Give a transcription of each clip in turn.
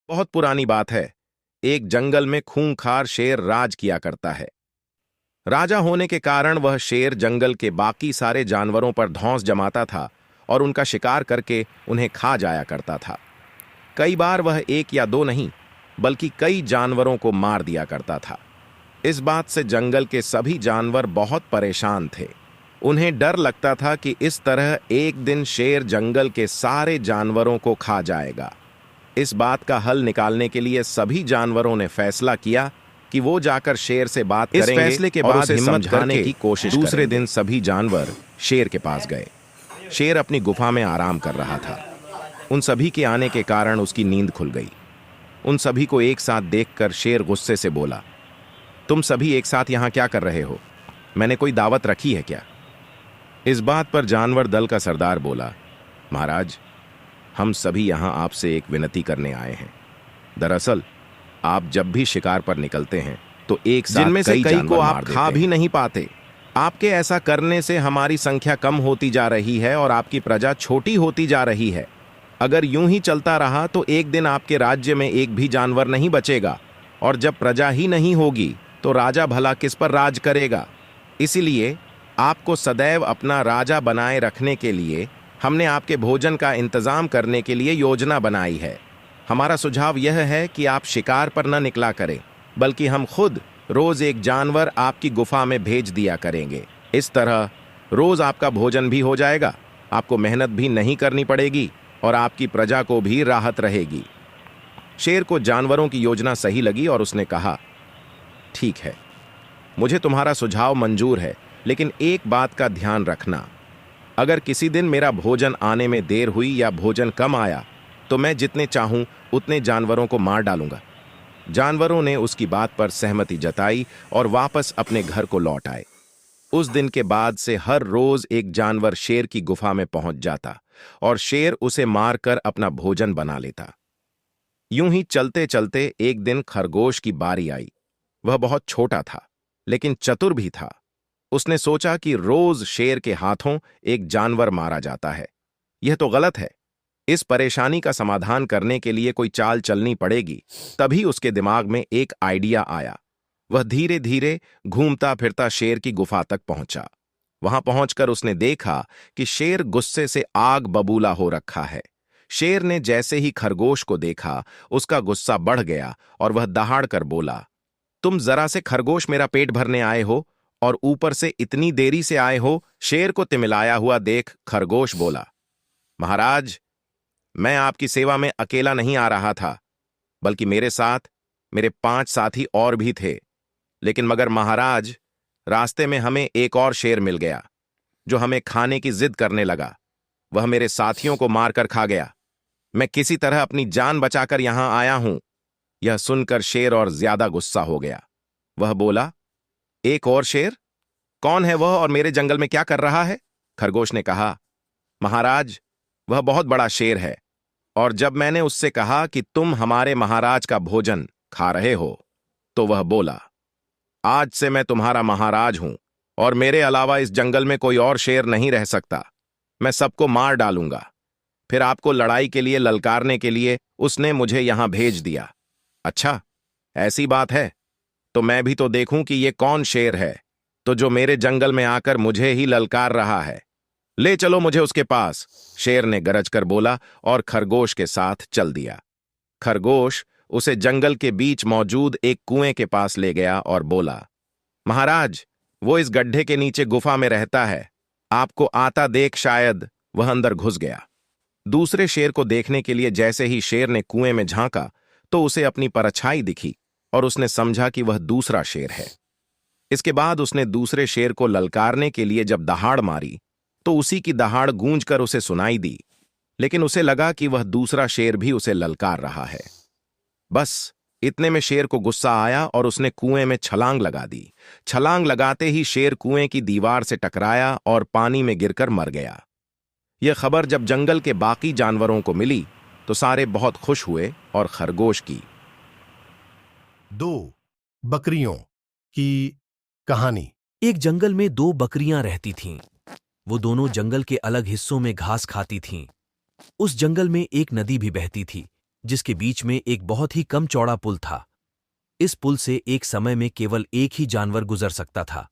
बहुत पुरानी बात है। एक जंगल में खूंखार शेर राज किया करता है। राजा होने के कारण वह शेर जंगल के बाकी सारे जानवरों पर धौंस जमाता था और उनका शिकार करके उन्हें खा जाया करता था। कई बार वह एक या दो नहीं, बल्कि कई जानवरों को मार दिया करता था। इस बात से जंगल के सभी जानवर बहुत परेशान थे। उन्हें डर लगता था कि इस तरह एक दिन शेर जंगल के सारे जानवरों को खा जाएगा। इस बात का हल निकालने के लिए सभी जानवरों ने फैसला किया कि वो जाकर शेर से बात करेंगे। इस फैसले के बाद उसे समझाने की कोशिश दूसरे दिन सभी जानवर शेर के पास गए। शेर अपनी गुफा में आराम कर रहा था। उन सभी के आने के कारण उसकी नींद खुल गई। उन सभी को एक साथ देखकर शेर गुस्से से बोला, तुम सभी एक साथ यहां क्या कर रहे हो? मैंने कोई दावत रखी है क्या? इस बात पर जानवर दल का सरदार बोला, महाराज, हम सभी यहां आपसे एक विनती करने आए हैं। दरअसल आप जब भी शिकार पर निकलते हैं तो एक साथ जिनमें से कई को आप खा भी नहीं पाते। आपके ऐसा करने से हमारी संख्या कम होती जा रही है और आपकी प्रजा छोटी होती जा रही है। अगर यूं ही चलता रहा तो एक दिन आपके राज्य में एक भी जानवर नहीं बचेगा, और जब प्रजा ही नहीं होगी तो राजा भला किस पर राज करेगा? इसीलिए आपको सदैव अपना राजा बनाए रखने के लिए हमने आपके भोजन का इंतजाम करने के लिए योजना बनाई है। हमारा सुझाव यह है कि आप शिकार पर न निकला करें, बल्कि हम खुद रोज एक जानवर आपकी गुफा में भेज दिया करेंगे। इस तरह रोज आपका भोजन भी हो जाएगा, आपको मेहनत भी नहीं करनी पड़ेगी और आपकी प्रजा को भी राहत रहेगी। शेर को जानवरों की योजना सही लगी और उसने कहा, ठीक है, मुझे तुम्हारा सुझाव मंजूर है, लेकिन एक बात का ध्यान रखना। अगर किसी दिन मेरा भोजन आने में देर हुई या भोजन कम आया तो मैं जितने चाहूं उतने जानवरों को मार डालूंगा। जानवरों ने उसकी बात पर सहमति जताई और वापस अपने घर को लौट आए। उस दिन के बाद से हर रोज एक जानवर शेर की गुफा में पहुंच जाता और शेर उसे मारकर अपना भोजन बना लेता। यूं ही चलते चलते एक दिन खरगोश की बारी आई। वह बहुत छोटा था, लेकिन चतुर भी था। उसने सोचा कि रोज शेर के हाथों एक जानवर मारा जाता है। यह तो गलत है। इस परेशानी का समाधान करने के लिए कोई चाल चलनी पड़ेगी। तभी उसके दिमाग में एक आइडिया आया। वह धीरे धीरे घूमता फिरता शेर की गुफा तक पहुंचा। वहां पहुंचकर उसने देखा कि शेर गुस्से से आग बबूला हो रखा है। शेर ने जैसे ही खरगोश को देखा, उसका गुस्सा बढ़ गया और वह दहाड़ कर बोला, तुम जरा से खरगोश मेरा पेट भरने आए हो और ऊपर से इतनी देरी से आए हो? शेर को तिमिलाया हुआ देख खरगोश बोला, महाराज, मैं आपकी सेवा में अकेला नहीं आ रहा था, बल्कि मेरे साथ मेरे 5 साथी और भी थे। लेकिन मगर महाराज, रास्ते में हमें एक और शेर मिल गया जो हमें खाने की जिद करने लगा। वह मेरे साथियों को मारकर खा गया। मैं किसी तरह अपनी जान बचाकर यहां आया हूं। यह सुनकर शेर और ज्यादा गुस्सा हो गया। वह बोला, एक और शेर? कौन है वह और मेरे जंगल में क्या कर रहा है? खरगोश ने कहा, महाराज, वह बहुत बड़ा शेर है, और जब मैंने उससे कहा कि तुम हमारे महाराज का भोजन खा रहे हो, तो वह बोला, आज से मैं तुम्हारा महाराज हूं और मेरे अलावा इस जंगल में कोई और शेर नहीं रह सकता। मैं सबको मार डालूंगा। फिर आपको लड़ाई के लिए ललकारने के लिए उसने मुझे यहां भेज दिया। अच्छा, ऐसी बात है तो मैं भी तो देखूं कि ये कौन शेर है तो जो मेरे जंगल में आकर मुझे ही ललकार रहा है। ले चलो मुझे उसके पास, शेर ने गरज कर बोला और खरगोश के साथ चल दिया। खरगोश उसे जंगल के बीच मौजूद एक कुएं के पास ले गया और बोला, महाराज, वो इस गड्ढे के नीचे गुफा में रहता है। आपको आता देख शायद वह अंदर घुस गया। दूसरे शेर को देखने के लिए जैसे ही शेर ने कुएं में झांका तो उसे अपनी परछाई दिखी और उसने समझा कि वह दूसरा शेर है। इसके बाद उसने दूसरे शेर को ललकारने के लिए जब दहाड़ मारी तो उसी की दहाड़ गूंजकर उसे सुनाई दी, लेकिन उसे लगा कि वह दूसरा शेर भी उसे ललकार रहा है। बस इतने में शेर को गुस्सा आया और उसने कुएं में छलांग लगा दी। छलांग लगाते ही शेर कुएं की दीवार से टकराया और पानी में गिरकर मर गया। यह खबर जब जंगल के बाकी जानवरों को मिली तो सारे बहुत खुश हुए और खरगोश की 2 बकरियों की कहानी। एक जंगल में 2 बकरियां रहती थीं। वो दोनों जंगल के अलग हिस्सों में घास खाती थीं। उस जंगल में एक नदी भी बहती थी, जिसके बीच में एक बहुत ही कम चौड़ा पुल था। इस पुल से एक समय में केवल एक ही जानवर गुजर सकता था।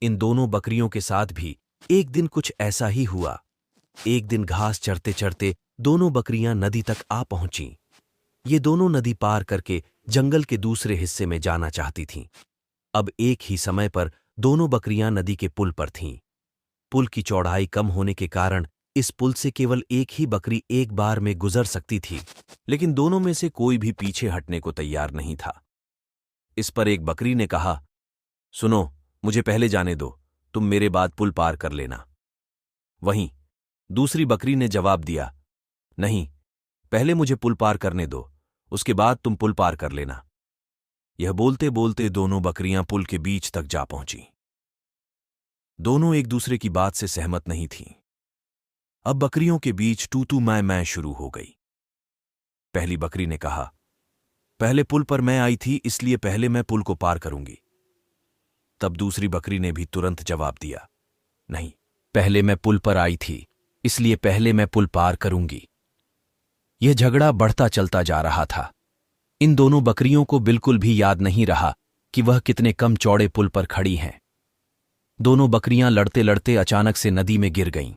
इन दोनों बकरियों के साथ भी एक दिन कुछ ऐसा ही हुआ। एक दिन घास चरते चरते दोनों बकरियां नदी तक आ पहुंचीं। ये दोनों नदी पार करके जंगल के दूसरे हिस्से में जाना चाहती थीं। अब एक ही समय पर दोनों बकरियां नदी के पुल पर थीं। पुल की चौड़ाई कम होने के कारण इस पुल से केवल एक ही बकरी एक बार में गुजर सकती थी, लेकिन दोनों में से कोई भी पीछे हटने को तैयार नहीं था। इस पर एक बकरी ने कहा, सुनो, मुझे पहले जाने दो, तुम मेरे बाद पुल पार कर लेना। वहीं दूसरी बकरी ने जवाब दिया, नहीं, पहले मुझे पुल पार करने दो, उसके बाद तुम पुल पार कर लेना। यह बोलते बोलते दोनों बकरियां पुल के बीच तक जा पहुंची। दोनों एक दूसरे की बात से सहमत नहीं थीं। अब बकरियों के बीच तू तू मैं शुरू हो गई। पहली बकरी ने कहा, पहले पुल पर मैं आई थी, इसलिए पहले मैं पुल को पार करूंगी। तब दूसरी बकरी ने भी तुरंत जवाब दिया, नहीं, पहले मैं पुल पर आई थी, इसलिए पहले मैं पुल पार करूंगी। यह झगड़ा बढ़ता चलता जा रहा था। इन दोनों बकरियों को बिल्कुल भी याद नहीं रहा कि वह कितने कम चौड़े पुल पर खड़ी हैं। दोनों बकरियां लड़ते लड़ते अचानक से नदी में गिर गईं।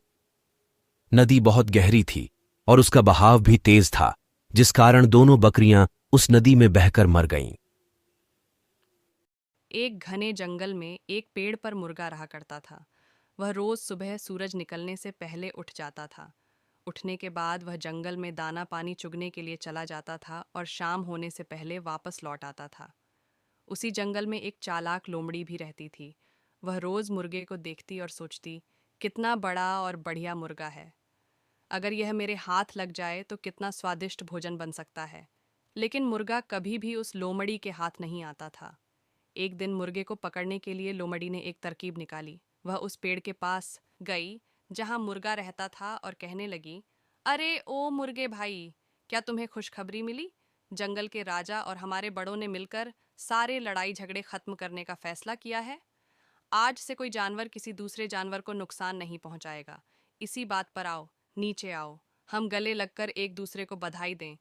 नदी बहुत गहरी थी और उसका बहाव भी तेज था, जिस कारण दोनों बकरियां उस नदी में बहकर मर गईं। एक घने जंगल में एक पेड़ पर मुर्गा रहा करता था। वह रोज सुबह सूरज निकलने से पहले उठ जाता था। उठने के बाद वह जंगल में दाना पानी चुगने के लिए चला जाता था और शाम होने से पहले वापस लौट आता था। उसी जंगल में एक चालाक लोमड़ी भी रहती थी। वह रोज मुर्गे को देखती और सोचती, कितना बड़ा और बढ़िया मुर्गा है। अगर यह मेरे हाथ लग जाए तो कितना स्वादिष्ट भोजन बन सकता है। लेकिन मुर्गा कभी भी उस लोमड़ी के हाथ नहीं आता था। एक दिन मुर्गे को पकड़ने के लिए लोमड़ी ने एक तरकीब निकाली। वह उस पेड़ के पास गई जहां मुर्गा रहता था और कहने लगी, अरे ओ मुर्गे भाई, क्या तुम्हें खुशखबरी मिली? जंगल के राजा और हमारे बड़ों ने मिलकर सारे लड़ाई झगड़े खत्म करने का फैसला किया है। आज से कोई जानवर किसी दूसरे जानवर को नुकसान नहीं पहुंचाएगा। इसी बात पर आओ, नीचे आओ, हम गले लगकर एक दूसरे को बधाई दें।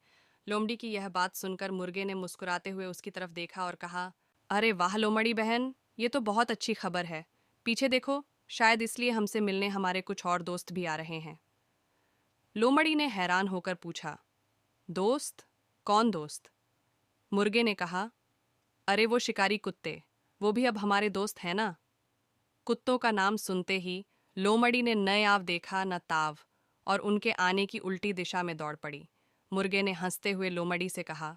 लोमड़ी की यह बात सुनकर मुर्गे ने मुस्कुराते हुए उसकी तरफ देखा और कहा, अरे वाह लोमड़ी बहन, ये तो बहुत अच्छी खबर है। पीछे देखो, शायद इसलिए हमसे मिलने हमारे कुछ और दोस्त भी आ रहे हैं। लोमड़ी ने हैरान होकर पूछा, दोस्त? कौन दोस्त? मुर्गे ने कहा, अरे वो शिकारी कुत्ते, वो भी अब हमारे दोस्त हैं ना। कुत्तों का नाम सुनते ही लोमड़ी ने न आव देखा न ताव और उनके आने की उल्टी दिशा में दौड़ पड़ी। मुर्गे ने हंसते हुए लोमड़ी से कहा,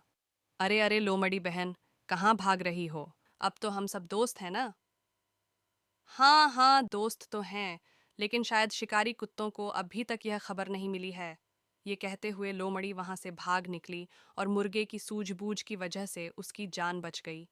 अरे अरे लोमड़ी बहन, कहाँ भाग रही हो? अब तो हम सब दोस्त हैं ना। हाँ हाँ, दोस्त तो हैं, लेकिन शायद शिकारी कुत्तों को अभी तक यह खबर नहीं मिली है। ये कहते हुए लोमड़ी वहां से भाग निकली और मुर्गे की सूझबूझ की वजह से उसकी जान बच गई।